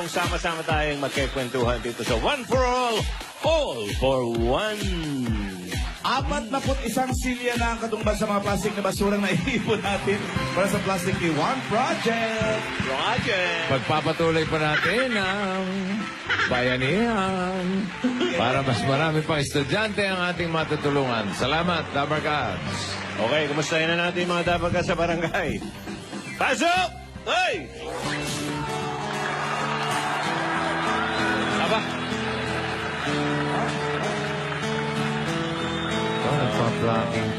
sama-sama tayong magkikwentuhan dito sa One for All for One. 41 silya na ang katumbas sa mga plastic na basurang naiipon natin para sa Plastic One Project. Pagpapatuloy pa natin ang bayanihan para mas marami pang estudyante ang ating matutulungan. Salamat, Dabarkads. Okay, kumustahin na natin mga dapat sa barangay. Pasok! Hoy! Aba! Nagpa-plucking.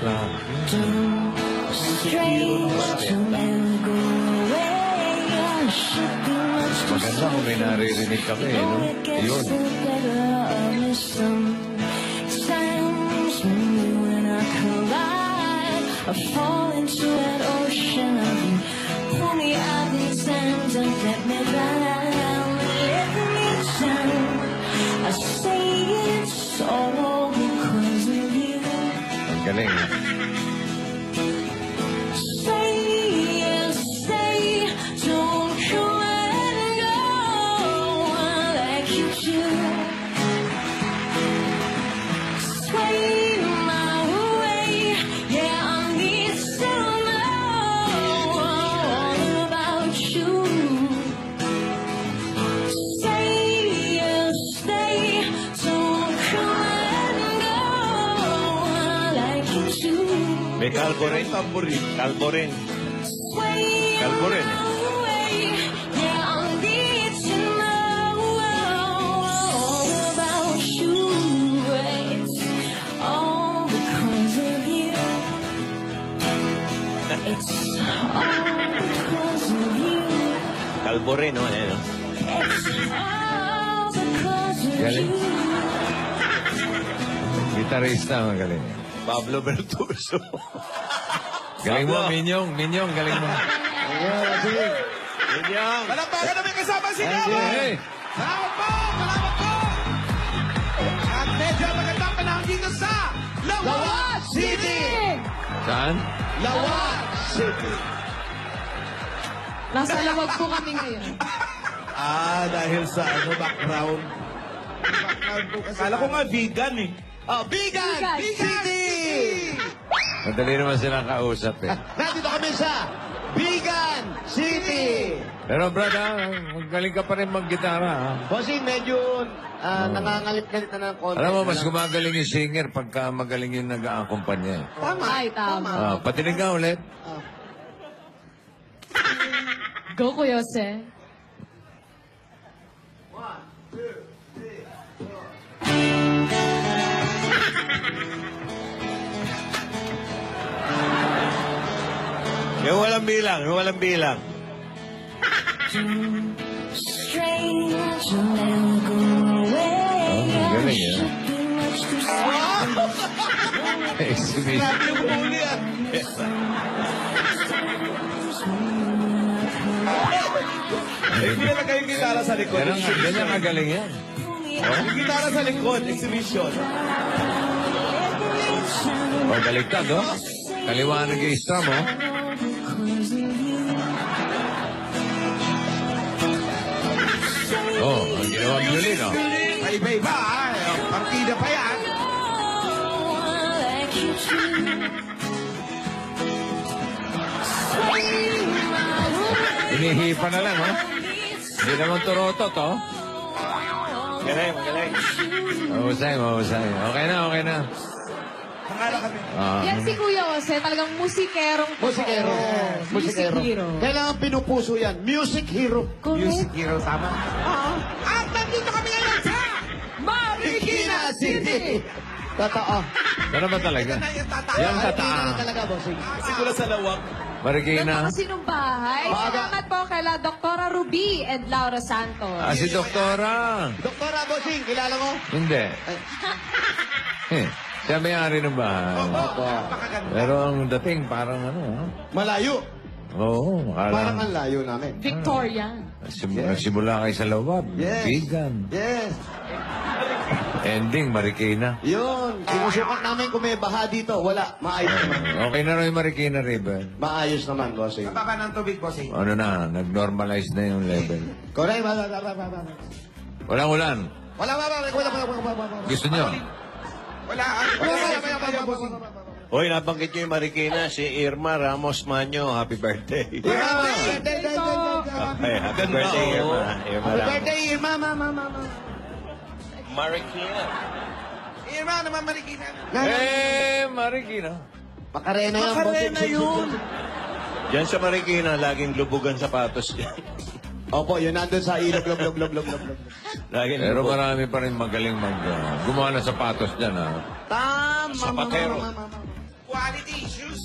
Maganda kung may naririnig kami, no? Yun. I fall into that ocean of you. Pull me out these hands and let me drown. Let me down. I say it's all because of you. Ang galing. Say yes, say don't you let go like you do. Sway my way, yeah, I need to know all about you. Say yes, say don't you let go like you do. May kalbo rin. Kalbo rin. Kalbo rin. Yeah, I need to know all about you. It's all because of you. It's all because of you. Kalbo rin, no? Ayan, no? It's all because of Galing. you. Gitarista, magaling. Pablo Bertuso. Galing mo, Pablo. Minyong, galing mo. Inyong. Palakpakan na may kasama si Hey, Gabo! hey. Salamat po! Salamat po! At medyo magandang panahon dito sa Lawag City! Saan? Lawag City! Nasa lawag po kami ngayon. Dahil sa background. Background po kasi. Kala ko nga vegan eh. Vegan! Vegan. City! Madali naman silang kausap eh. Nandito kami sa Vegan City! Pero brother, magaling ka pa rin mag-gitara. Ha? Bossing, medyo nangangalit-galit na ng konti. Alam mo, mas gumagaling yung singer pagka magaling yung nag-aakumpanya. Tama. Ay, tama. Patinig ka ulit. Go, Kuya Jose. Yung walang bilang, yung walang bilang. Strange, you'll never go away. Oh, galing, I ah. should be much too sad. Exhibition. Grabe yung huli ah. Pinalagay yung gitara sa likod. Ganyan kagaling yan. Yung gitara sa likod, exhibition. O, baligtad, oh. Kaliwanag yung strum, oh. Oh, ang ginawang violin, oh. Iba-iba ah. Partida pa yan. Hinihipa na lang, oh. Hindi naman turotot, oh. Magaling, magaling. Mahusay. Okay na. Pangalan kami. Yan si Kuya Jose, talagang musikerong totoo. Musikero. Music hero. Kailangan pinupuso yan. Music hero. Music hero, tama? At nandito kami ngayon sa Marikina City. Totoo. Ano ba talaga? Yan Marikina tataan. talaga, bossing. Siguro sa lawak. Marikina. Ganda ko sinumbahay. Salamat po kay La Doktora Ruby and Laura Santos. Si Doktora. Doktora, bossing, kilala mo? Hindi. Siya may-ari ng bahay. Pero ang dating parang ano, oh. Malayo. Oo, Parang akala. ang layo namin. Victorian. Nagsimula kayo sa lawab. Yes. Vegan. Yes. Ending, Marikina. Yun, sinusukat namin kung may baha dito. Wala, maayos naman. Okay na rin yung Marikina River. Maayos naman, bossing. Baba ng tubig, bossing. Ano na, nag-normalize na yung level. Correct, Walang ulan. wala. Gusto nyo? Wala. Bossing. Hoy, nabanggit nyo yung Marikina, si Irma Ramos Manyo. Happy birthday. Happy Okay, happy birthday, Irma. Irma Ramos. birthday, Irma, mama. Marikina. Irma, naman Marikina. Marikina. Makarena yan, bossing. Diyan sa Marikina, laging lubugan sapatos yan. Opo, yun nandun sa ilog, log. Laging Pero lubog. marami pa rin magaling gumawa ng sapatos dyan, ha? Tama, Sapatero. Quality shoes.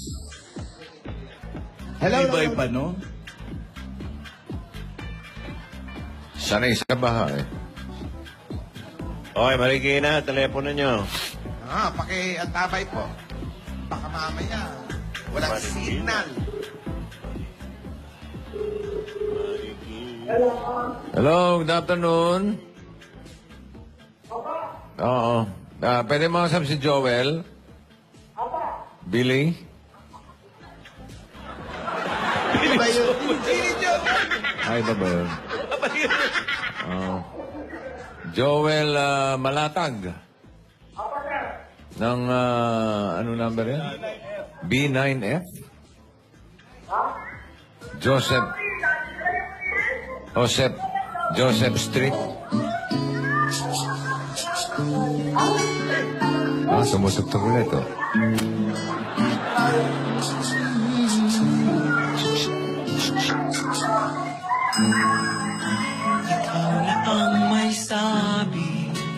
Hello, Iba-iba, no? Sanay sa bahay. Okay, Marikina, telepono nyo. Paki-antabay po. Baka mamaya, walang signal. Hello, good afternoon. Oo. Pwede mo kasama si Joel? Billy? Iba yun. Ay, ba yun? Oo. Joel Malatag. Ng, ano number yan? B9F? Joseph Street. Sumusugtog ulit, oh.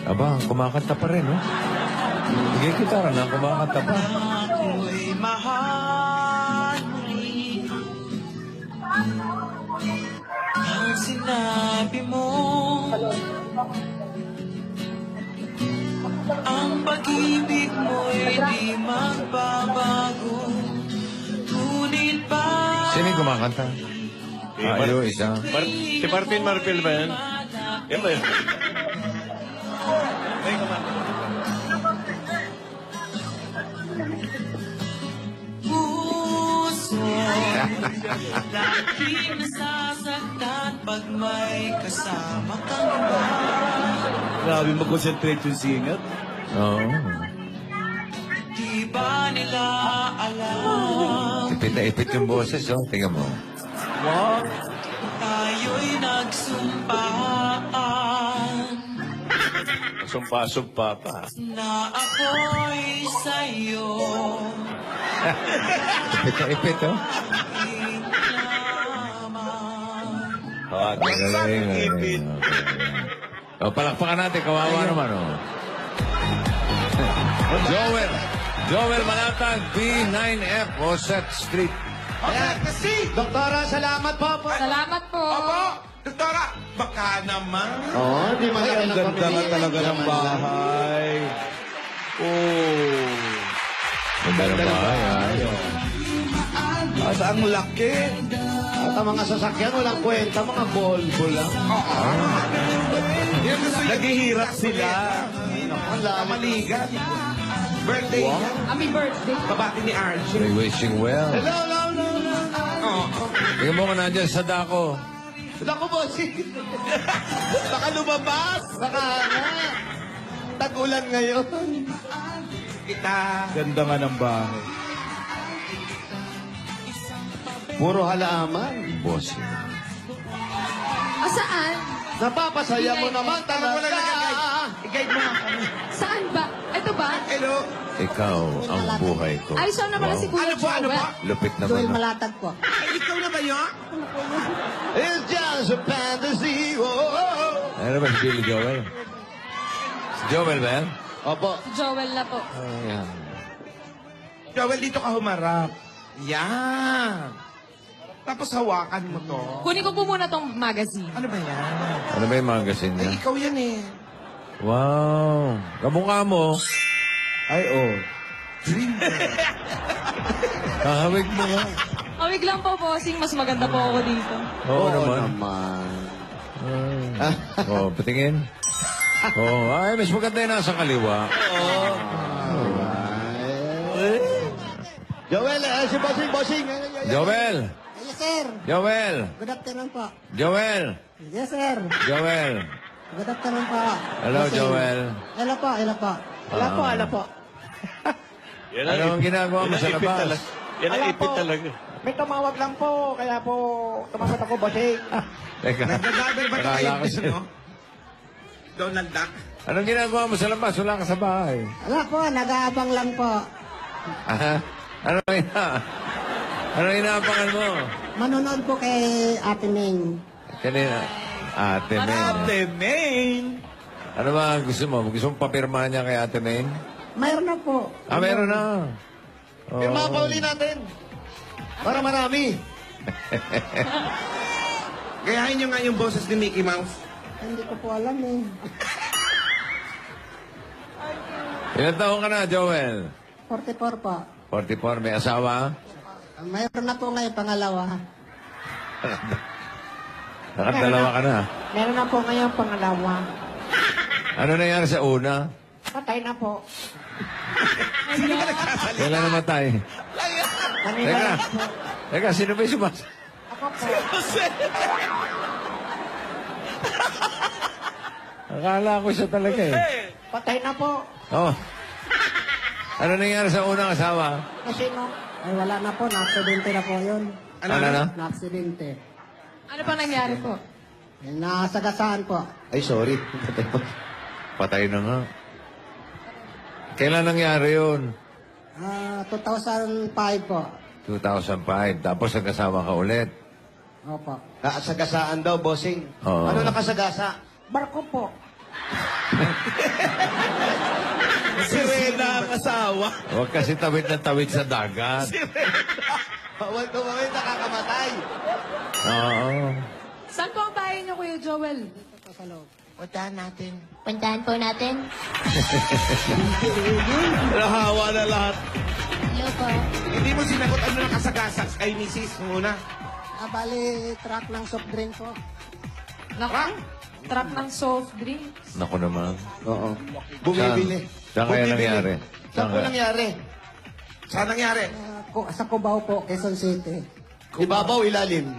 Aba, kumakanta pa rin, oh. Sige, gitara na, kumakanta pa. Ako'y mahal mo rin. Ang sinabi mo, ang pag-ibig mo'y di magbabago. Ngunit ba Sino yung kumakanta? Yung isa. Si Martin Marpil ba yan? Yan ba yun? puso lagi nasasaktan pag may kasama kang iba? Grabe mag-concentrate yung singer. Oo. Di ba nila alam Ipit na ipit yung boses, oh. Tingnan mo. tayo'y nagsumpaan Sumpa-sumpa pa. na ako'y sa'yo Ipit na ipit, oh. lamang. Galing. O, palakpakan natin. Kawawa naman, oh. Joel Malatag, B9F, Rosette Street. Ayan, kasi. Doktora, salamat po. Salamat po. Opo, Doktora, baka naman. Oo, di maganda ng bahay. Oh. Ganda ng bahay, ah. At ang laki. At ang mga sasakyan, walang kwenta, mga bolbo lang. Naghihirap sila. Ang laman. Maligat. Birthday niya. Happy birthday. Kabati ni Archie. We're wishing well. Hello. Tingnan mo ka nandiyan sa dako. Naku, bossing. Baka lumabas. Baka na. Tag-ulan ngayon. Kita. Ganda nga ng bahay. Puro halaman. Boss. Saan? Napapasaya mo naman Tama mo na talaga. I-guide mo nga kami. Saan ba? Ito ba? Hello. Ikaw ang buhay ko. Ay, siya naman si Kuya Ano po, ano Joel. po? Lupit naman. ah. Malatag po. Ay, ikaw na ba yun? It's just a fantasy. Oh. Ano ba si Billy Joel? Si Joel ba yan? Opo. Si Joel na po. Ayan. Joel, dito ka humarap. Yan. Tapos hawakan mo to. Kunin ko po muna tong magazine. Ano ba yan? Ano ba yung magazine Ay, niya? ikaw yan eh. Wow. Kamukha mo. Ay, oh. Kahawig mo nga. Awig lang po, bossing. Mas maganda po ako dito. Oo naman. naman. Oh, patingin. Oh, ay, mas maganda yung nasa kaliwa. Joel, si Bossing. Joel! Yes, sir. Joel! Good afternoon po. Joel! Yes, sir. Joel! Good afternoon po. Hello, Bossing. Joel. Hello po, hello po. Hello po. Yan Ano ang ginagawa mo sa labas? Yan ang ipit talaga. May tumawag lang po, kaya po tumawag ako, Bossing. Teka. Nagdadabel ba Akala tayo ko siya. no? Donald Duck. Anong ginagawa mo sa labas? Wala ka sa bahay. Wala po, nag-aabang lang po. Ah, ano inaabangan mo? Manonood po kay Ate Ming. Kanina. Ate Main. Ate Main. Ano ba gusto mo? Gusto mong papirma niya kay Ate Main? Mayroon na po. Ah, meron na. Oh. Yung mga pauli natin. Para marami. Gayahin nyo nga yung boses ni Mickey Mouse. Hindi ko po alam eh. Ilan taon ka na, Joel? 44 po. 44. May asawa? Mayroon na po ngayon pangalawa. Nakadalawa ka na. Meron na po ngayon pangalawa. Ano nangyari sa una? Patay na po. Kailan namatay? Teka. Teka, sino ba yung sumas? Ako po. Akala ko siya talaga eh. Patay na po. Oh. Ano nangyari sa unang asawa? Kasi no, ay wala na po. Na-aksidente na po yun. Ano na? Na-aksidente. Ano pa nangyari po? Eh, nasagasaan po. Ay, sorry. Patay na nga. Kailan nangyari yun? 2005 po. 2005. Tapos nag-asawa ka ulit. Opo. Nakasagasaan daw, Bossing. Oo. Ano nakasagasa? Barko po. Si Rena ang asawa. Huwag kasi tawid na tawid sa dagat. Bawal tumawid, nakakamatay. Oo. Saan po ang bahay niyo, Kuya Joel? Puntahan po natin. Nahawa na lahat. Hello po. Hindi mo sinagot ano nakasagasa kay Mrs. muna. Bali, truck ng soft drink po. Naku, truck ng soft drinks. Naku naman. Oo. Bumibili. Saan kaya Bumibili. nangyari? Saan po kaya? nangyari? Saan nangyari? Sa Cubao po, Quezon City. Ibabaw, ilalim.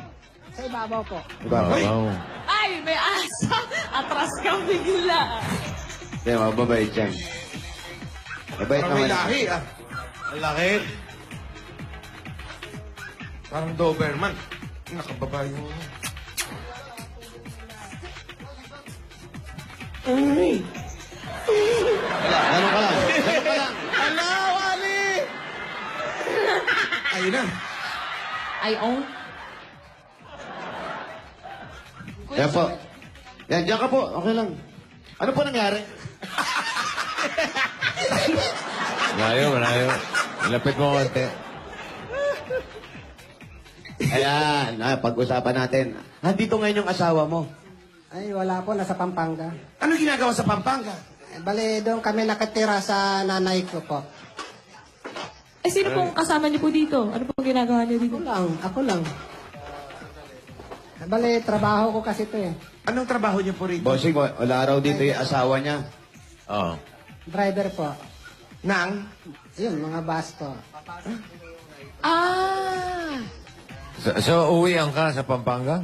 Sa ibabaw po. Ibabaw. Wow. Ay, may asa! Atras ka bigla. Hindi, mababait yan. Mabait Parang may naman. lahi ah. Ang laki. Parang Doberman. Nakababa yung... Ay! Ganun ka lang. Ganun ka lang. Ala, wali! Ayun na. Ay, oh. Yan po. Yan, diyan ka po. Okay lang. Ano po nangyari? Malayo. Lapit mo konti. Ayan, pag-usapan natin. Dito ngayon yung asawa mo. Ay, wala po, nasa Pampanga. Ano ginagawa sa Pampanga? Bali, doon kami nakatira sa nanay ko po. Eh, sino pong kasama niyo po dito? Ano pong ginagawa niyo dito? Ako lang. Bali, trabaho ko kasi to eh. Anong trabaho niyo po rito? Bossing, wala raw dito yung asawa niya. Oo. Driver po. Nang? Yun, mga bus po. Ah! So, uwian ka sa Pampanga?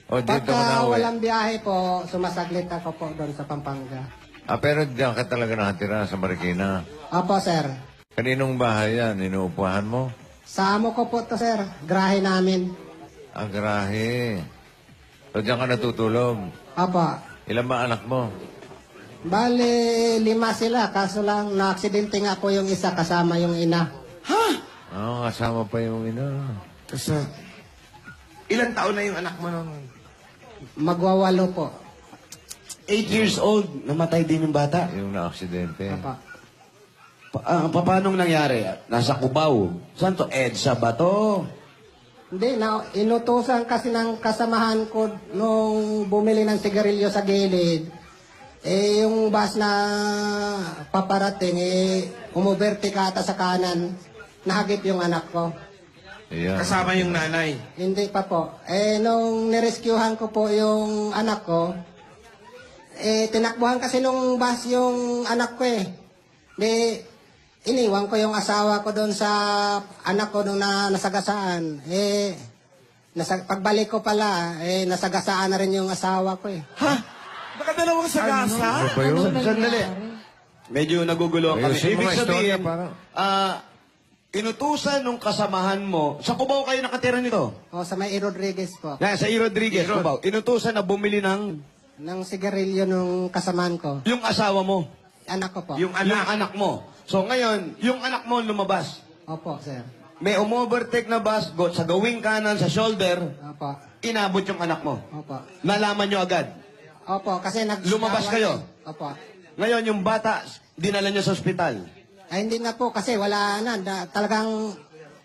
O dito ka na Pagka uwi? walang biyahe po, sumasaglit ako po doon sa Pampanga. Ah, pero diyan ka talaga nakatira sa Marikina. Opo, sir. Kaninong bahay yan? Inuupahan mo? Sa amo ko po to, sir. Grahe namin. Ang grahe. So, diyan ka natutulog. Opo. Ilan ba anak mo? Bali, 5 sila. Kaso lang, na-aksidente nga po yung isa kasama yung ina. Oo, kasama pa yung ina. Kasi, ilang taon na yung anak mo nung... Magwawalo po. 8 years old, namatay din yung bata. Yung na-aksidente. Opo. Paano nangyari? Nasa Cubao. Saan to? EDSA ba to? Hindi, inutusan kasi ng kasamahan ko nung bumili ng sigarilyo sa gilid. Eh, yung bus na paparating, umuberti ka ata sa kanan. Nahagip yung anak ko. Ayan. Kasama yung nanay. Hindi pa po. Eh, nung nirescuehan ko po yung anak ko, tinakbuhan kasi nung bus yung anak ko eh. Di, iniwan ko yung asawa ko doon sa anak ko nung nasagasaan. Pagbalik ko pala, nasagasaan na rin yung asawa ko eh. Ha? Nakadalawang sagasa? Ano ba yun? Sandali. Medyo naguguluhan kami. Ayusin mo Ibig nga istorya, sabihin, parang- inutusan nung kasamahan mo, sa Cubao kayo nakatira nito? O, sa may E. Rodriguez po. Sa E. Rodriguez, Cubao. Inutusan na bumili ng Nang sigarilyo nung kasamaan ko. yung asawa mo, Anak ko po. yung anak mo. So ngayon, yung anak mo lumabas. Opo, sir. May umovertake na bus, sa gawing kanan, sa shoulder, Opo. inabot yung anak mo. Opo. Nalaman nyo agad. Opo, kasi Lumabas kayo? Opo. Ngayon, yung bata, dinala nyo sa ospital. Ay, hindi na po kasi wala na. Talagang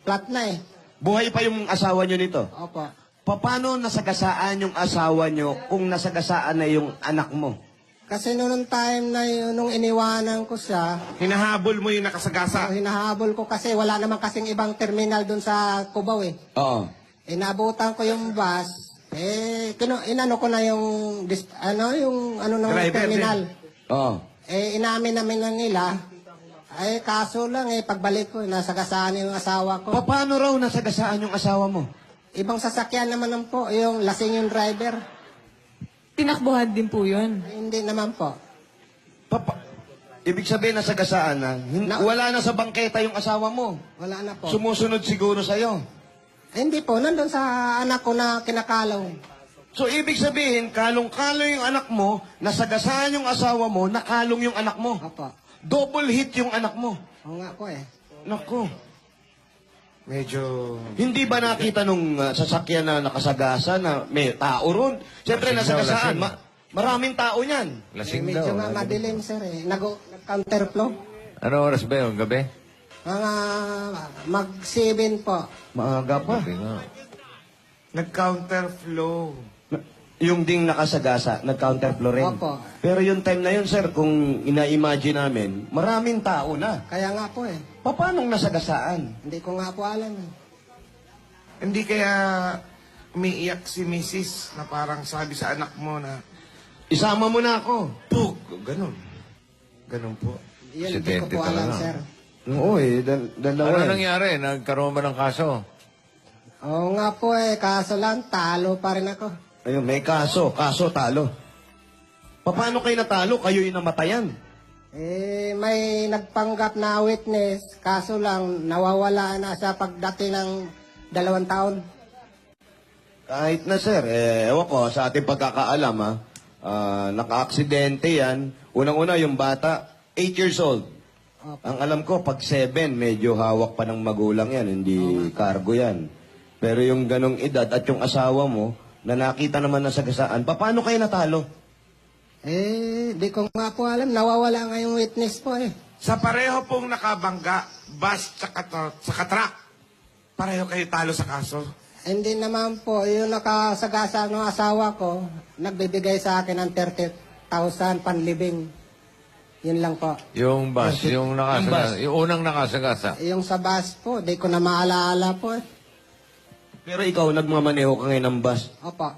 flat na eh. Buhay pa yung asawa nyo nito. Opo. Paano nasagasaan yung asawa nyo kung nasagasaan na yung anak mo? Kasi noong time na yun, nung iniwanan ko siya, Hinahabol mo yung nakasagasa. hinahabol ko kasi wala naman kasing ibang terminal doon sa Cubao eh. Oo. Inabutan ko yung bus, inano ko na yung, yung ng Driver terminal. Oo. Inamin namin na nila. Kaso lang pagbalik ko, nasagasaan yung asawa ko. Paano raw nasagasaan yung asawa mo? Ibang sasakyan naman po, yung lasing yung driver. Tinakbuhan din po yun. Hindi naman po. Ibig sabihin nasagasaan na, wala na sa bangketa yung asawa mo. Wala na po. Sumusunod siguro sa'yo. Hindi po, nandun sa anak ko na kinakalaw. So, ibig sabihin, kalong-kalong yung anak mo, nasagasaan yung asawa mo, nakalong yung anak mo. Opo. Double hit yung anak mo. Oo nga po eh. Nako. Medyo... Hindi ba nakita nung sasakyan na nakasagasa na may tao ron? Siyempre, Lasing daw, nasagasaan. lasing. Maraming tao niyan. Lasing Medyo daw. nga madilim sir eh. Nag-counterflow. Ano oras ba yun? Gabi? Mga mag-7 po. Maaga pa. Gabi nga. Nag-counterflow. Yung ding nakasagasa, nag-counterflow rin. Opo. Pero yung time na yun, sir, kung ina-imagine namin, maraming tao na. Kaya nga po eh. Paano nasagasaan? Hindi ko nga po alam eh. Hindi kaya umiiyak si Mrs. na parang sabi sa anak mo na, Isama mo na ako. Pug! Ganon. Ganon po. Yun, hindi ko Aksidente po alam talaga. sir. Oo dalawa. Ano nangyari? Nagkaroon ba ng kaso? Oo nga po eh. Kaso lang, talo pa rin ako. Ayun, may kaso. Kaso, talo. Paano kayo natalo? Kayo yung namatayan. May nagpanggap na witness. Kaso lang, nawawala na sa pagdating ng 2 taon. Kahit na, sir, ewan ko, sa ating pagkakaalam, naka-aksidente yan. Unang-una, yung bata, 8 years old. Opo. Ang alam ko, pag 7, medyo hawak pa ng magulang yan, hindi cargo yan. Pero yung ganong edad at yung asawa mo, na nakita naman na sagasaan, paano kayo natalo? Di ko nga po alam. Nawawala nga yung witness po eh. Sa pareho pong nakabangga, bus tsaka truck, pareho kayo talo sa kaso. Hindi naman po, yung nakasagasa ng asawa ko, nagbibigay sa akin ng 30,000 panlibing. Yun lang po. Yung bus, yung nakasagasa. Yung unang nakasagasa. Yung sa bus po, di ko na maalaala po eh. Pero ikaw, nagmamaneho ka ngayon ng bus. Opo.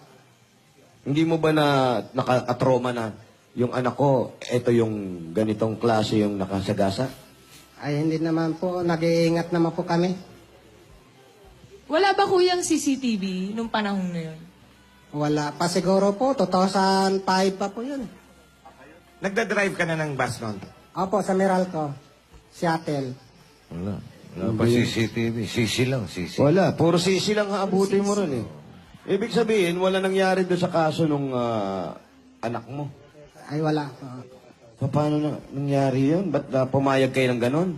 Hindi mo ba na nakakatroma na yung anak ko, eto yung ganitong klase yung nakasagasa? Ay, hindi naman po. Nag-iingat naman po kami. Wala ba kuyang CCTV nung panahon na yun? Wala pa siguro po. 2005 pa po yun. Nagda-drive ka na ng bus noon. Opo, sa Meralco. Seattle. Wala. Wala pa CCTV. Sisi lang, sisi. Wala, puro sisi lang haabutin mo ron eh. Ibig sabihin, wala nangyari doon sa kaso nung anak mo. Ay, wala po. Paano na nangyari yun? Ba't pumayag kayo ng ganon?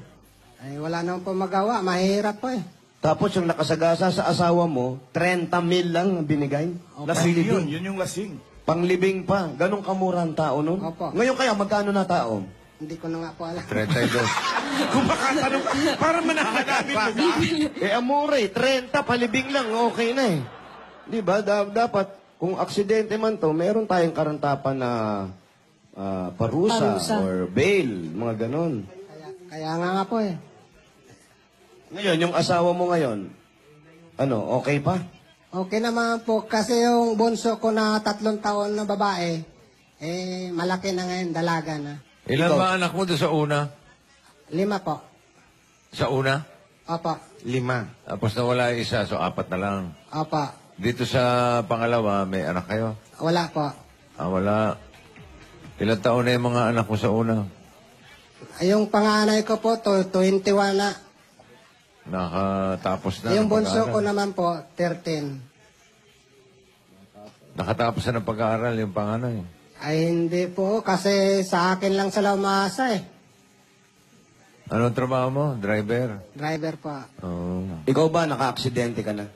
Ay, wala naman po magawa. Mahirap po eh. Tapos yung nakasagasa sa asawa mo, 30 mil lang ang binigay. Lasing yun. Yun yung lasing. Panglibing pa. Ganong kamura ang tao nun. Opo. Ngayon kaya, magkano na tao? Hindi ko na nga po alam. 32. Kung makatanong, para manahanapin mo ba? Amore, 30, palibing lang, okay na eh. Di ba? Dapat, kung aksidente man to, meron tayong karantapan na parusa or bail, mga ganon. Kaya nga po eh. Ngayon, yung asawa mo ngayon, ano, okay pa? Okay naman po. Kasi yung bunso ko na 3 taon na babae, malaki na ngayon, dalaga na. Ilan Ikaw? ba anak mo doon sa una? 5 po. Sa una? Opo. 5. Tapos nawala yung isa, so 4 na lang. Opo. Dito sa pangalawa, may anak kayo? Wala po. Wala. Ilan taon na yung mga anak mo sa una? Yung panganay ko po, 21 na. Nakatapos na Yung ng bunso ko pag-aaral. naman po, 13. Nakatapos na ng pag-aaral yung panganay. Ay, hindi po. Kasi sa akin lang sila umasa eh. Anong trabaho mo? Driver? Driver po. Oh. Ikaw ba, naka-aksidente ka na?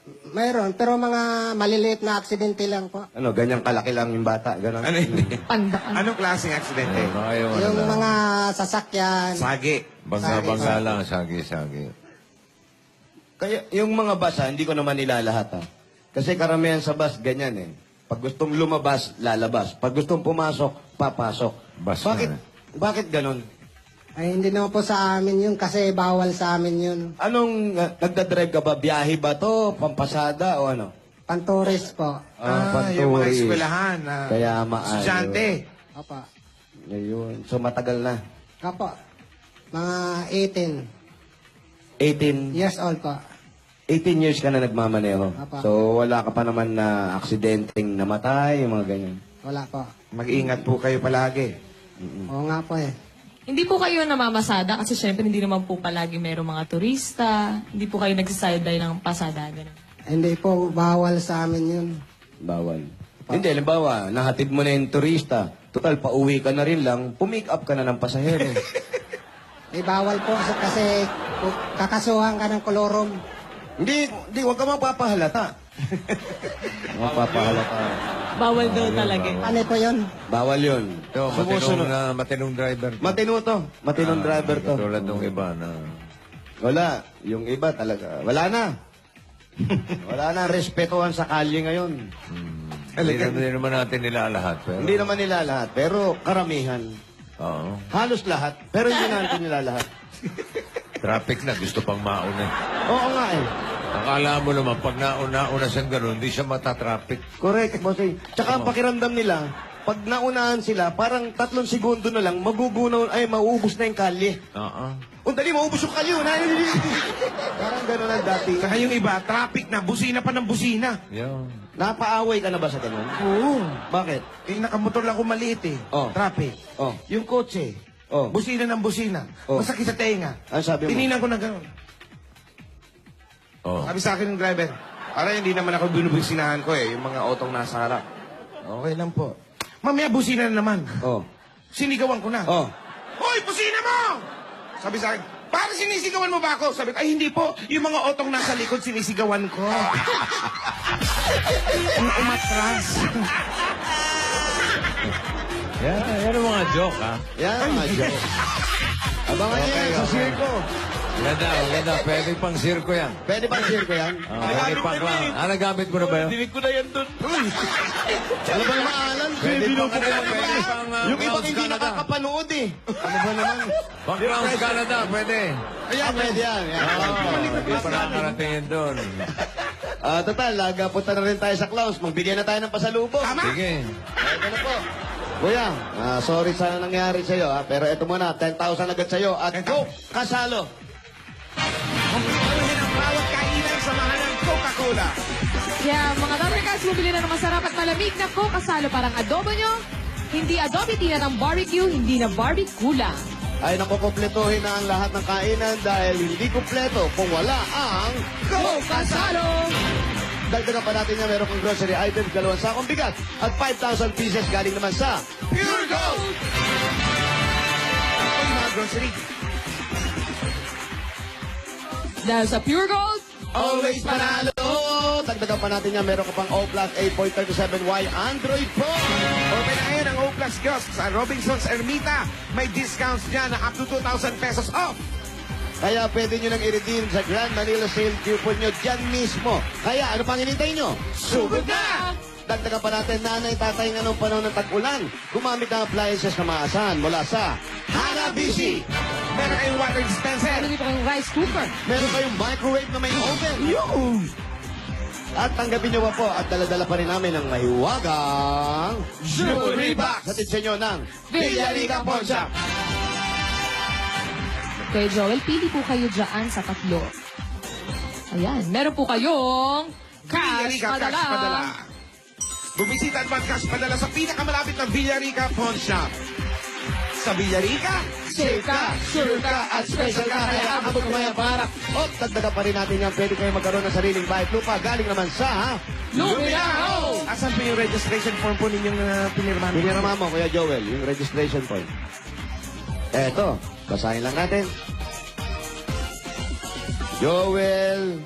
Mayroon, pero mga maliliit na aksidente lang po. Ano, ganyang kalaki lang yung bata, gano'n? Ano yun? Pandaan. Anong klaseng aksidente? Mga yung, ano Yung lang, mga sasakyan. Sagi. bangga-bangga lang, sagi-sagi. Kaya, yung mga bus, hindi ko naman nilalahat, ha? Kasi karamihan sa bus, ganyan eh. Pag gustong lumabas, lalabas. Pag gustong pumasok, papasok. Bus Bakit? na Bakit ganon? Ay, hindi naman po sa amin yun kasi bawal sa amin yun. Anong, nagdadrive ka ba? Biyahe ba to? Pampasada o ano? Pantourist po. Yung mga panturis. eskwelahan. Kaya maayo. Estudyante. Opo. Ayun. So matagal na. Opo. Mga 18 18 years old po. 18 years ka na nagmamaneho. Apa. So wala ka pa naman na aksidenteng namatay, yung mga ganyan. Wala po. Mag-ingat po kayo palagi. Oo nga po eh. Hindi po kayo namamasada kasi syempre hindi naman po palagi mayroong mga turista. Hindi po kayo nagsisideline ng pasada. Ganun. Hindi po bawal sa amin yun. Bawal. Hindi, halimbawa, nahatid mo na yung turista. Total, pauwi ka na rin lang, pumick up ka na ng pasahero. Eh, bawal po kasi kakasuhan ka ng kolorom. Hindi, huwag ka mapapahalata. Mapapahalata. Bawal daw talaga. Ano po yun? Bawal yun. Ito, Sumusunod. matinong driver. Matino to. Matinong driver to. Tulad ng iba na... Wala. Yung iba talaga. Wala na. Wala na. Respetuhan sa kalye ngayon. Hindi naman natin nila lahat. Pero, Hindi naman nila lahat. Pero karamihan. Oo. Halos lahat. Pero hindi natin nila lahat. Traffic na, gusto pang mauna. Oo nga eh. Akala mo naman, pag nauna siyang gano'n, hindi siya matatraffic. Correct, bossing. Tsaka ang pakiramdam nila, pag naunahan sila, parang 3 segundo na lang, magugunaw, ay, mauubos na yung kalye. Oo. O, dali, maubos yung kalye. Parang gano'n ang dati. Saka yung iba, traffic na, busina pa ng busina. Yun. Napaaway ka na ba sa gano'n? Oo. Bakit? Eh, nakamotor lang ako maliit eh. Oh. Traffic. Oh. Yung kotse. Oh. Busina ng busina. Oh. Masakit sa tenga. Ano sabi mo? Tininan ko na gano'n. Oh. Sabi sa akin ng driver, para hindi naman ako binubusinahan ko eh, yung mga otong nasa harap. Okay lang po. Mamaya busina na naman. Oh. Sinigawan ko na. Oh. Hoy, busina mo! Sabi sa akin, para sinisigawan mo ba ako? Sabi ko, ay hindi po, yung mga otong nasa likod sinisigawan ko. Yung umatras. Yan ang mga joke, ha? Yan, mga joke. Abangan niyo yan sa sirko. Ganda. Pwede pang circo yan. Pwede bang sirko yan? Pwede pang clown. Nagamit mo na ba yun? Dinig ko na yan doon. Ano ba naman, Alan? Pwede pang, pwede pang Yung ibang Clowns hindi Canada. nakakapanood eh. Ano ba naman? Pang Clowns Canada, pwede. Ayan, pwede yan. Hindi pa nakakarating yun doon. Total, punta na rin tayo sa Klaus. Magbigay na tayo ng pasalubong. Sige. Ito na po. Kuya, sorry sa nangyari sa'yo, pero ito muna, 10,000 agad sa'yo. At go, kasalo. Paluhin ang bawat kainan sa mahal ng Coca-Cola. Kaya mga Thundercats, bumili na ng masarap at malamig na Coke kasalo parang adobo nyo. Hindi adobe, di na ng barbecue, hindi na barbecue lang. Ay nakukumpletuhin na ang lahat ng kainan dahil hindi kumpleto kung wala ang Coke kasalo! Dagdagan pa natin na meron kang grocery items, 2 sakong bigat at 5,000 pieces galing naman sa Pure Gold! Ako yung mga grocery. Dahil sa Pure Gold, Always Panalo! Dagdagan pa natin yan, meron ka pang O Plus 8.37Y Android phone. Open na ngayon ang O-Plus Kiosk sa Robinsons Ermita. May discounts dyan na up to 2,000 pesos off. Kaya pwede nyo nang i-redeem sa Grand Manila Sale coupon nyo dyan mismo. Kaya ano pang hinintay nyo? Sugod na! Dagdagan pa natin nanay, tatay nga nung panahon ng tag-ulan. Gumamit ng appliances na maasahan mula sa Hanabishi. Meron kayong water dispenser. meron dito kayong rice cooker. Meron kayong microwave na may oven. Yun! At tanggapin nyo pa po at daladala pa rin namin ang mahiwagang Jewelry Box! sa tinsenyo ng Villarica Pawn Shop! Kay Joel, pili po kayo dyan sa tatlo. Ayan, meron po kayong cash Villarica padala. Cash Padala. Bumisita at mag-cash padala sa pinakamalapit na Villarica Pawn Shop. Sa Villarica, Safe ka, sure ka, at special ka, kaya abot ko maya para. O, dagdagan pa rin natin yan. Pwede kayo magkaroon ng sariling bahay lupa. Galing naman sa Lumina Home! Asan po yung registration form po ninyong pinirmahan? Pinirama mo, Kuya Joel, yung registration point. Eto, basahin lang natin. Joel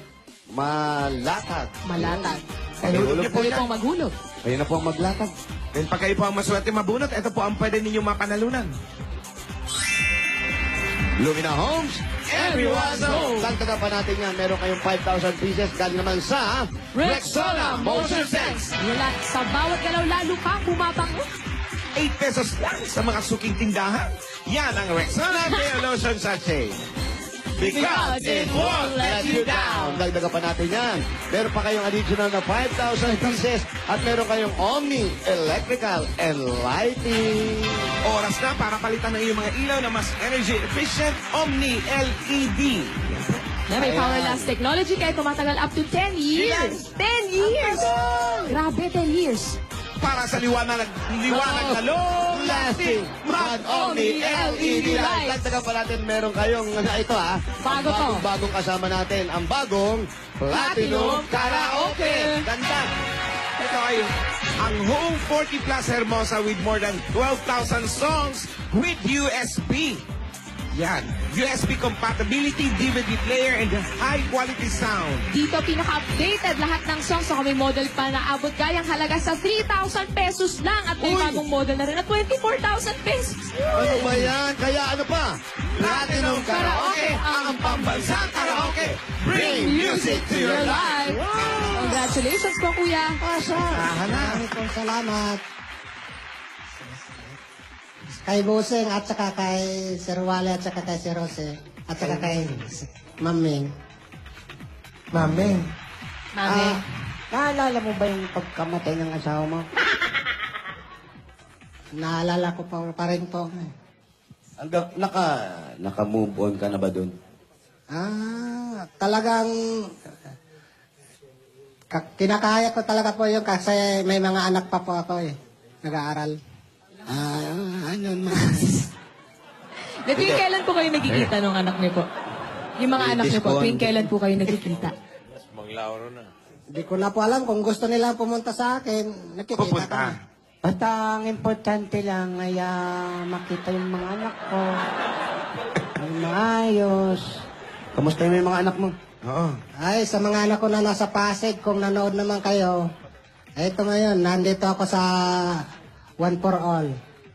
Malatag. Malatag. Hulog niyo po Pwede yan. pong maghulog. Kayo na po ang maglatag. Then pag kayo po ang maswerte mabunot, ito po ang pwede ninyong mapanalunan. Lumina Homes, everyone's home. Dagdagan pa natin yan. Meron kayong 5,000 pieces. Galing naman sa Rexona Motion Sense. Relax sa bawat galaw, lalo kang bumabango. 8 pesos lang sa mga suking tindahan. Yan ang Rexona Deo Lotion Sachet. Because it won't let you down. Dagdagan pa natin yan. Meron pa kayong additional na 5,000 pieces at meron kayong Omni Electrical and Lighting. Oras na para palitan ng iyong mga ilaw na mas energy efficient Omni LED. Na may Ayan. power last technology kaya tumatagal up to 10 years. 10 years! Grabe, 10 years. Para sa liwanag na long lasting Mag-Omni LED light. Dagdagan pa natin, meron kayong, ito Bago to. bagong kasama natin, ang bagong Platinum Karaoke. Ganda. Ito kayo. Ang Home 40 Plus Hermosa with more than 12,000 songs with USB. Yan. USB compatibility, DVD player, and high quality sound. Dito pinaka-updated lahat ng songs. So may model pa na abot kayang halaga sa 3,000 pesos lang. At may Uy! bagong model na rin at 24,000 pesos. Ano ba yan? Kaya ano pa? Platinum Karaoke, ang pambansang karaoke. Bring music to your life. Congratulations po, Kuya. Marami pong salamat. Kay Buseng at saka kay Sir Wale at saka kay Sir Jose at saka kay Maming. Mami. Mami. Naalala mo ba yung pagkamatay ng asawa mo? Naalala ko pa rin po. Hanggang naka-move on ka na ba dun? Talagang kinakaya ko talaga po yung kasi may mga anak pa po ako nag-aaral. Ano naman? Tuwing kailan po kayo nagkikita ng anak niyo po? Yung mga anak niyo po, tuwing kailan po kayo nagkikita? Maglauro na. Hindi ko na po alam kung gusto nila pumunta sa akin. Nakikita Pupunta. kami. Basta ang importante lang ay makita yung mga anak ko. Ay maayos. Kamusta yung mga anak mo? Oo. Ay, sa mga anak ko na nasa Pasig, kung nanood naman kayo, ito ngayon, nandito ako sa One for All.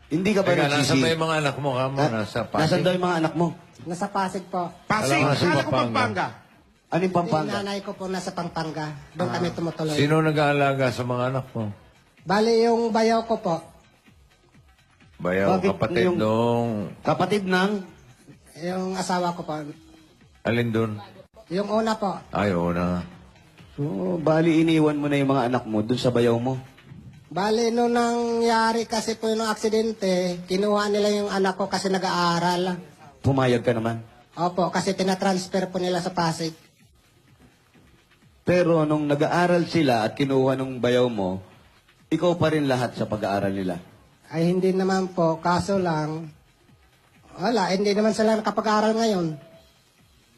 Hindi ka ba Teka, nasa nagsisi? ba yung mga anak mo? Kamo, nasa Pasig? Nasaan daw yung mga anak mo? Nasa Pasig po. Pasig, Alam mo, si kala ko Pampanga. Pampanga. Ano yung Yung Pampanga? nanay ko po nasa Pampanga. Doon kami tumutuloy. Sino nag-aalaga sa mga anak mo? Bali, yung bayaw ko po, Bayaw, Bakit kapatid yung- nung... Kapatid ng? yung asawa ko po, Alin dun? yung una po, Ay, oo na. So, bali iniwan mo na yung mga anak mo dun sa bayaw mo. bali, nung nangyari kasi po yung aksidente, kinuha nila yung anak ko kasi nag-aaral. Pumayag ka naman. Opo, kasi tinatransfer po nila sa Pasig. Pero nung nag-aaral sila at kinuha nung bayaw mo, ikaw pa rin lahat sa pag-aaral nila. Ay hindi naman po, kaso lang, wala, hindi naman sila nakapag-aaral ngayon.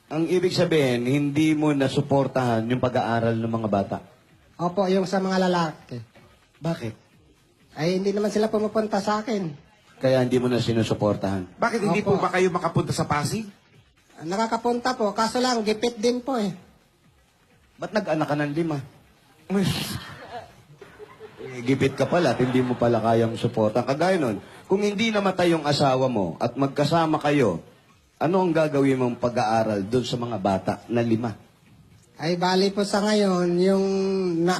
Ang ibig sabihin, hindi mo nasuportahan yung pag-aaral ng mga bata. Opo, yung sa mga lalaki. Bakit? Ay hindi naman sila pumupunta sa akin. Kaya hindi mo na sinusuportahan. Bakit hindi Opo. po ba kayo makapunta sa Pasig? Nakakapunta po, kaso lang, gipit din po eh. Ba't nag-anak ka ng 5? Gipit ka pala at hindi mo pala kayang suporta. Kagaya nun, kung hindi namatay yung asawa mo at magkasama kayo, ano ang gagawin mong pag-aaral doon sa mga bata na 5? Ay bali po sa ngayon, yung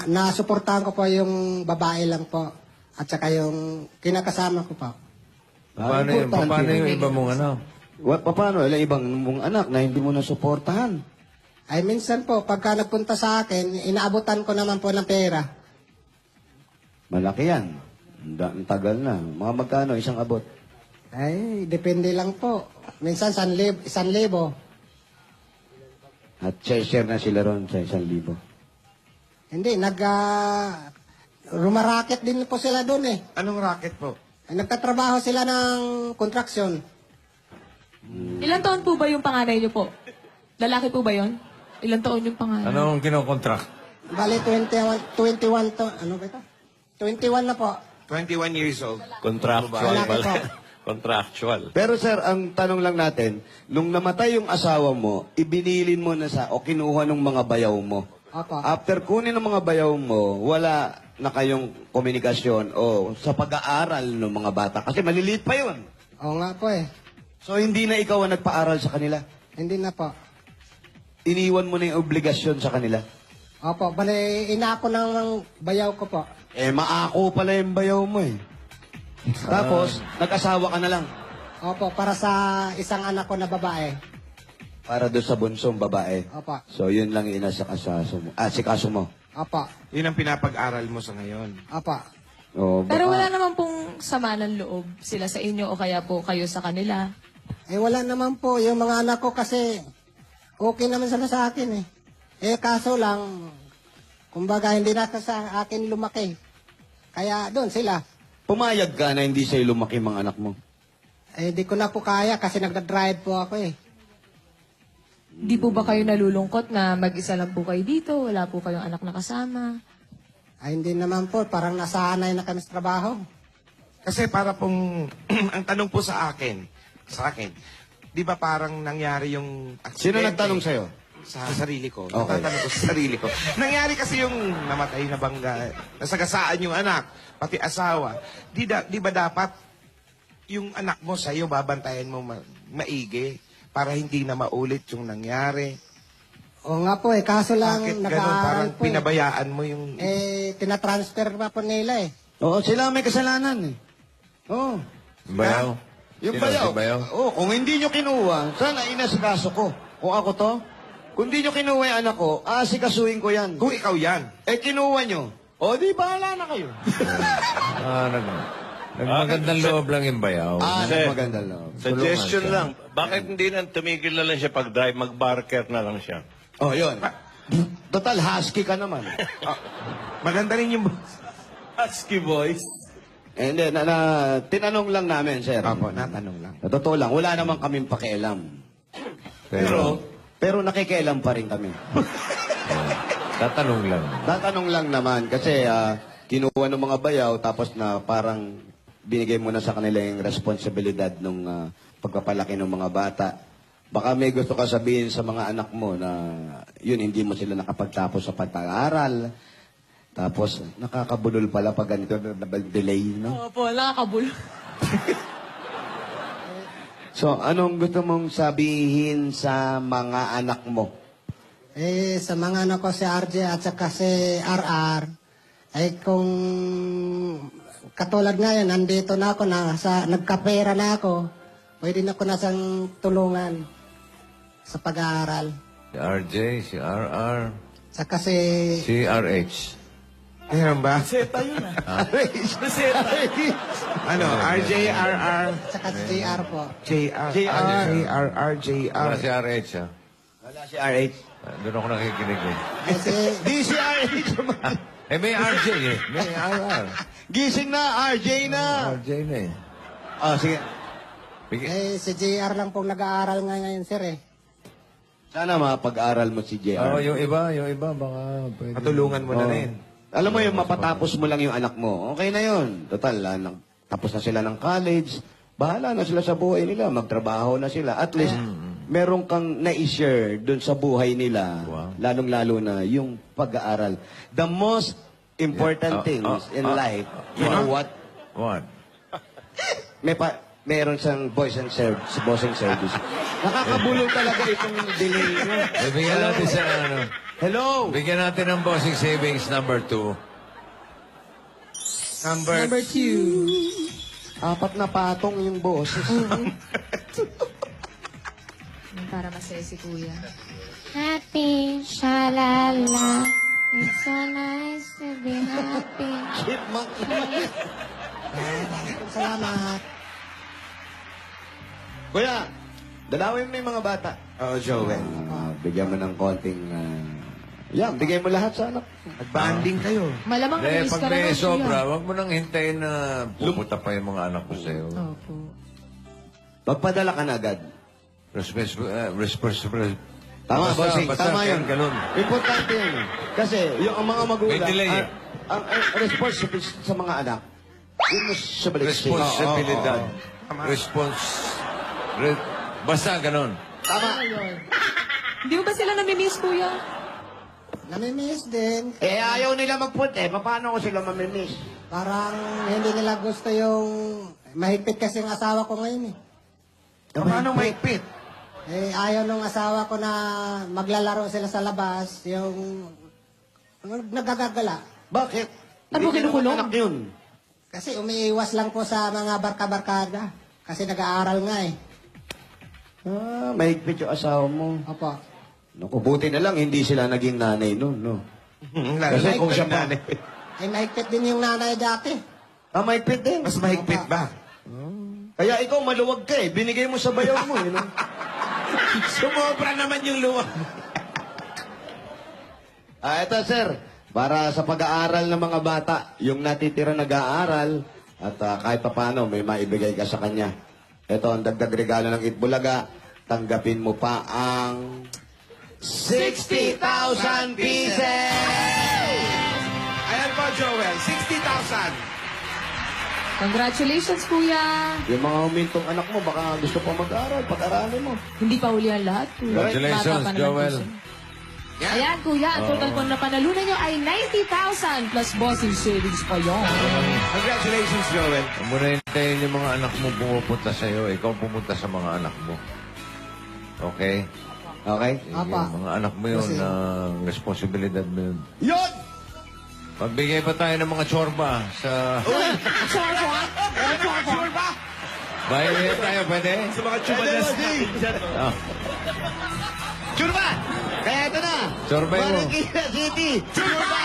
nasuportahan ko po yung babae lang po. At saka yung kinakasama ko po. Paano yung, importante paano yung yun. iba mong ano? Paano? Ilang ibang mong anak na hindi mo nasuportahan? Ay minsan po, pagka nagpunta sa akin, inaabutan ko naman po ng pera. Malaki yan. Ang tagal na. Mga magkano, isang abot. Ay, depende lang po. Minsan 1,000. At share na sila ron sa 1,000. Hindi, rumaraket din po sila doon eh. Anong racket po? Ay, nagtatrabaho sila ng kontraksyon. Ilan taon po ba yung panganay niyo po? Lalaki po ba yon? Ilan taon yung panganay? Anong kinokontract? Bali, 21 to, ano ba ito? 21 na po. 21 years old. Contractual Lalaki pala. po. Contractual. Pero sir, ang tanong lang natin, nung namatay yung asawa mo, ibinilin mo na o kinuha ng mga bayaw mo. Opo. After kunin ng mga bayaw mo, wala na kayong komunikasyon o sa pag-aaral ng mga bata. Kasi maliliit pa yun. Oo nga po eh. So hindi na ikaw ang nagpa-aral sa kanila. Hindi na po. Iniwan mo na yung obligasyon sa kanila. Opo, bali, inako ng bayaw ko po. Eh, maako pala yung bayaw mo eh. Tapos, nag-asawa ka na lang. Opo, para sa isang anak ko na babae. Para doon sa bunsong babae. Opo. So, yun lang yung inasikaso mo. Si kaso mo. Opo. Yun ang pinapag-aral mo sa ngayon. Opo. O, Pero baka- wala naman pong sama ng loob sila sa inyo o kaya po kayo sa kanila. Eh, wala naman po. Yung mga anak ko kasi, okay naman sila sa akin eh. Eh, kaso lang, kumbaga, hindi na sa akin lumaki. Kaya doon sila. Pumayag ka na hindi sa'yo lumaki mga anak mo. Eh, di ko na po kaya kasi nagda-drive po ako eh. Di po ba kayo nalulungkot na mag-isa lang po kayo dito? Wala po kayong anak na kasama? Ay, hindi naman po. Parang nasanay na kami sa trabaho. Kasi para pong, ang tanong po sa akin, di ba parang nangyari yung aksidente? Sino nagtanong sa'yo? Sa sarili ko. Okay. Natatanong ko sa sarili ko. Nangyari kasi yung namatay na bangga, nasagasaan yung anak, pati asawa. Di ba dapat yung anak mo sa'yo, babantayan mo maigi para hindi na maulit yung nangyari? Oo nga po eh. Kaso lang, Bakit ganun? nag-aaral Parang po eh. pinabayaan mo yung... Tinatransfer pa po nila eh. Oo, sila may kasalanan eh. Oo. Bayaw? Yung Sino bayaw. si Bayaw? Oo, kung hindi nyo kinuha, sana inasikaso ko. Kung ako to, kung hindi nyo kinuha yung anak ko, asikasuhin ko yan. Kung ikaw yan, Eh, kinuha nyo. O, di bahala na kayo. Nagmagandang loob lang yung bayaw. Maganda lang. Suggestion Tulungan siya. lang, bakit hindi na tumigil na lang siya pag-drive, mag-barker na lang siya? Oh, yun. Total, husky ka naman. maganda rin yung... Husky voice. Hindi, tinanong lang namin, sir. Apo, natanong lang. Sa totoo lang, wala naman kaming pakialam. Pero nakikialam pa rin kami. Tatanong lang. Tatanong lang naman kasi kinuha ng mga bayaw tapos na parang binigay mo na sa kanila yung responsibilidad ng pagpapalaki ng mga bata. Baka may gusto ka sabihin sa mga anak mo na yun, hindi mo sila nakapagtapos sa pag-aaral. Tapos, nakakabulol pala pag ganito na delay, no? Opo, nakakabulo. So, anong gusto mong sabihin sa mga anak mo? Eh, sa mga anak ko si RJ at saka si RR, ay kung katulad ngayon, nandito na ako, nagkapera na ako, pwede na ako nasang tulungan sa pag-aaral. Si RJ, si RR, Saka si... si RH. Ayun ba? Seta yun ah. Ano, RJ, RR, Saka si JR po. JR, JR, JR. Wala si RH, ha? Wala si RH. Doon ako nakikinig eh. Kasi, Di si RH. Eh, may RJ eh. May RR. Gising na, RJ na. RJ na eh. Sige. si JR lang pong nag-aaral ngayon, sir eh. Sana mapag-aral mo si JR. Yung iba, baka pwede. Patulungan mo na rin. Alam mo yung mapatapos mo lang yung anak mo, okay na yun. Total, tapos na sila ng college, bahala na sila sa buhay nila, magtrabaho na sila. At least, meron kang na-share dun sa buhay nila, lalong-lalo na yung pag-aaral. The most important things in life, you know what? What? Meron siyang boys and bossing service. Nakakabulol talaga itong delay nyo. Bigyan natin sa ano. Hello! Bigyan natin ng bossing savings number 2. Number 2. 4 na patong yung boses. para masaya si Kuya. Happy, shalala. It's so nice to be happy. Chipmunk. Salamat. Kuya, dalawin mo yung mga bata. Oh, Joel. Bigyan mo ng konting... yan, bigay mo lahat sa anak. Nag-banding kayo. Malamang Eh, namiss pag ka na may nun, sobra, Kuya. wag mo nang hintayin na pupunta pa yung mga anak ko sa'yo. Opo. Magpadala ka na agad. Tama, Basta, bossing. basta, Tama yun. ganun. Importante yun. Kasi yung ang mga magulang, May delay eh. ang responsibility sa mga anak, yun mo sa balik. Responsibilidad. Basta ganun. Tama. Hindi mo ba sila namimiss, Kuya? Namimiss din. Eh, ayaw nila magpunta eh. Paano ko sila mamimiss? Parang hindi nila gusto yung... Mahigpit kasi ang asawa ko ngayon eh. Paano mahigpit? Eh, ayaw nung asawa ko na maglalaro sila sa labas, yung nagagagala. Bakit? Ano, Hindi kinukulong? naman anak yun. Kasi umiiwas lang po sa mga barka-barkada. Kasi nag-aaral nga eh. Mahigpit yung asawa mo. Opo. Naku, buti na lang hindi sila naging nanay nun, no? Lalo Kasi na kung siya pa... nanay. Eh, mahigpit din yung nanay dati. mahigpit din. Mas mahigpit ba? Kaya ikaw maluwag ka eh. Binigay mo sa bayaw mo, eh, no? Sumobra naman yung luwag. Ito, sir. Para sa pag-aaral ng mga bata, yung natitira nag-aaral, at kahit pa paano, may maibigay ka sa kanya. Ito, ang dagdag regalo ng Itbulaga. Tanggapin mo pa ang 60,000 pieces! Ayan po, Joel. 60,000. Congratulations, Kuya. Yung mga humintong anak mo, baka gusto pa mag-aaral, pag-aralin mo. Hindi pa huli ang lahat, Kuya. Congratulations, Bata pa naman Joel. po siya. Ayan, Kuya. Ang total po na panalunan nyo ay 90,000 plus bossing savings pa yun. Congratulations, Joel. Huwag mo na hintayin yung mga anak mo pumupunta sa'yo. Ikaw pumunta sa mga anak mo. Okay? Okay? Apa. Yung mga anak mo yun, Kasi- responsibilidad mo yun. Yun! Pagbigay pa tayo ng mga chorba sa... Sure ba? Bayan tayo, pwede? Sa mga chumadas natin dyan. Oh. Sure ba? Kaya ito na! Sorbet mo. Marikina City! Sure ba?